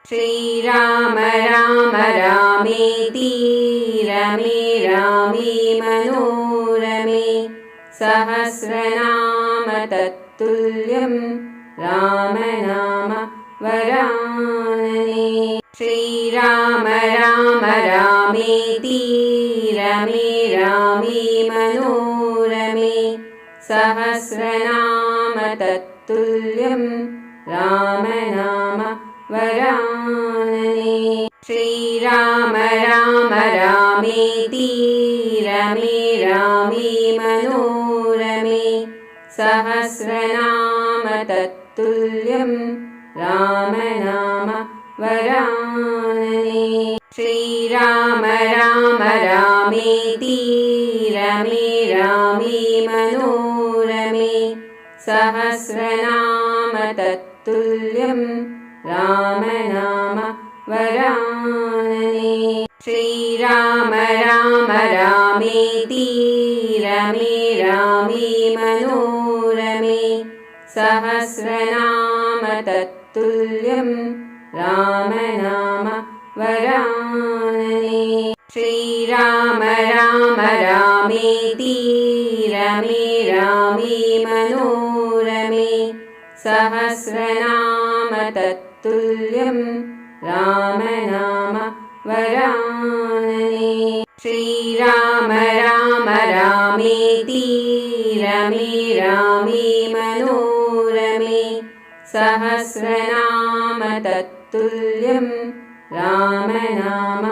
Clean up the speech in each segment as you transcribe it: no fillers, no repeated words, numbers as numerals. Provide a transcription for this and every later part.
श्रीराम राम रामेति रमे रामे मनोरमे सहस्रनाम तत्तुल्यं राम नाम वरानने। श्रीराम राम रामेति रमे रामे मनोरमे सहस्रनाम तत्तुल्यं राम नाम वरानने। श्रीराम राम रामेति रमे रामे मनोरमे सहस्रनाम तत्तुल्यं राम नाम वरानने। श्रीराम राम रामेति रमे रामे मनोरमे सहस्रनाम तत्तुल्यं राम नाम वरानने। श्रीराम राम रामेति रमे रामे मनोरमे सहस्रनाम तत्तुल्यं राम नाम वरानने। श्रीराम राम रामेति रमे रामे मनोरमे सहस्रनाम तत्तुल्यं राम नाम वरानने। श्रीराम राम रामेति रमे रामे मनोरमे सहस्रनाम तत्तुल्यं राम नाम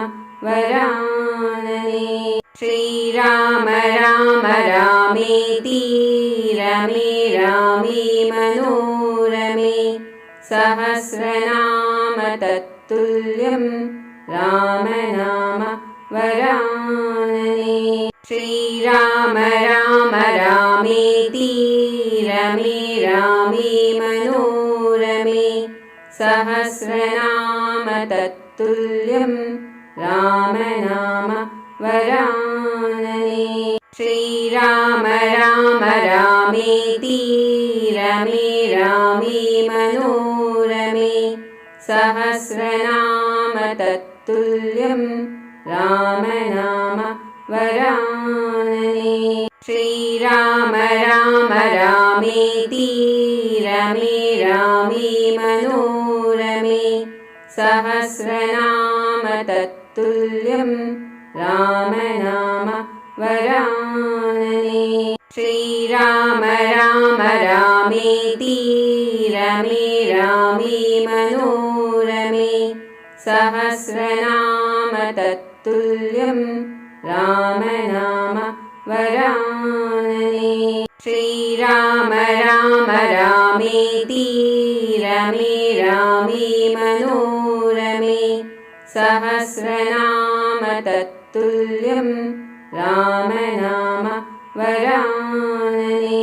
वरानने। श्रीराम राम रामेति रमे रामे मनोरमे सहस्रनाम तत्तुल्यं राम नाम वरानने। श्रीराम राम रामेति रमे रामे मनोरमे सहस्रनाम तत्तुल्यं राम नाम वरानने। श्रीराम राम रामेति रमे रामे मनोरमे सहस्रनाम तत्तुल्यं राम नाम वरानने। श्रीराम राम रामेति रमे रामे मनोरमे सहस्रनाम तत्तुल्यं राम नाम वरानने। श्रीराम राम रामेति रमे रामे मनोरमे सहस्रनाम तत्तुल्यं राम नाम वरानने। श्रीराम राम रामेति रमे रामे मनोरमे सहस्रनाम तत्तुल्यं राम नाम वरानने।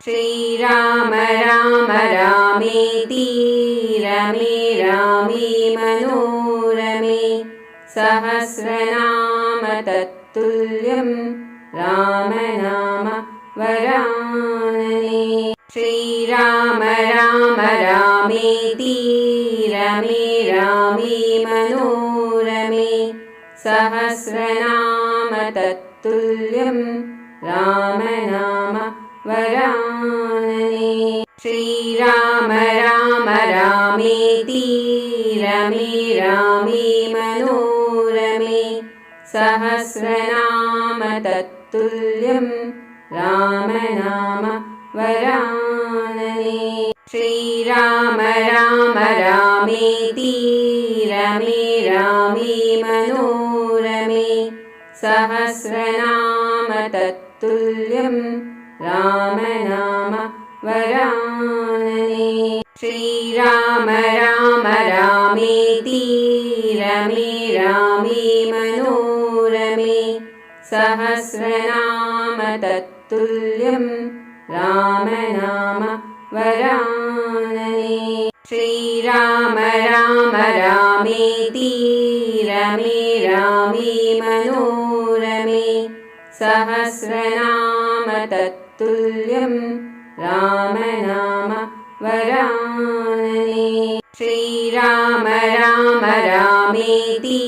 श्रीराम राम रामेति रमे रामे मनोरमे सहस्रनाम तत्तुल्यं राम नाम वरानने। श्रीराम राम रामेति रमे रामे मनोरमे सहस्रनाम तत्तुल्यं राम नाम वरानने। श्रीराम राम रामेति रमे रामे मनोरमे सहस्रनाम तत्तुल्यं राम नाम वरानने। श्रीराम राम रामेति रमे रामे मनोरमे सहस्रनाम तत्तुल्यं राम नाम वरानने। श्रीराम राम रामेति रमे रामे मनोरमे सहस्रनाम तत्तुल्यं राम नाम वरानने। श्रीराम राम रामेति रमे रामे मनोरमे सहस्रनाम तत्तुल्यं राम नाम वरानने। श्रीराम राम रामेति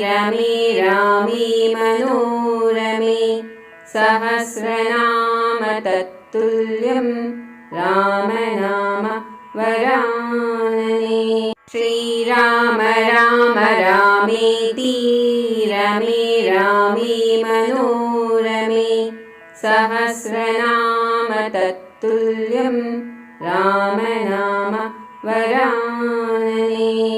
रमे रामे मनोरमे सहस्रनाम तत्तुल्यं राम नाम वरानने श्रीराम राम रामेति रमे रामे मनोरमे सहस्रनाम तत्तुल्यं राम नाम वरानने।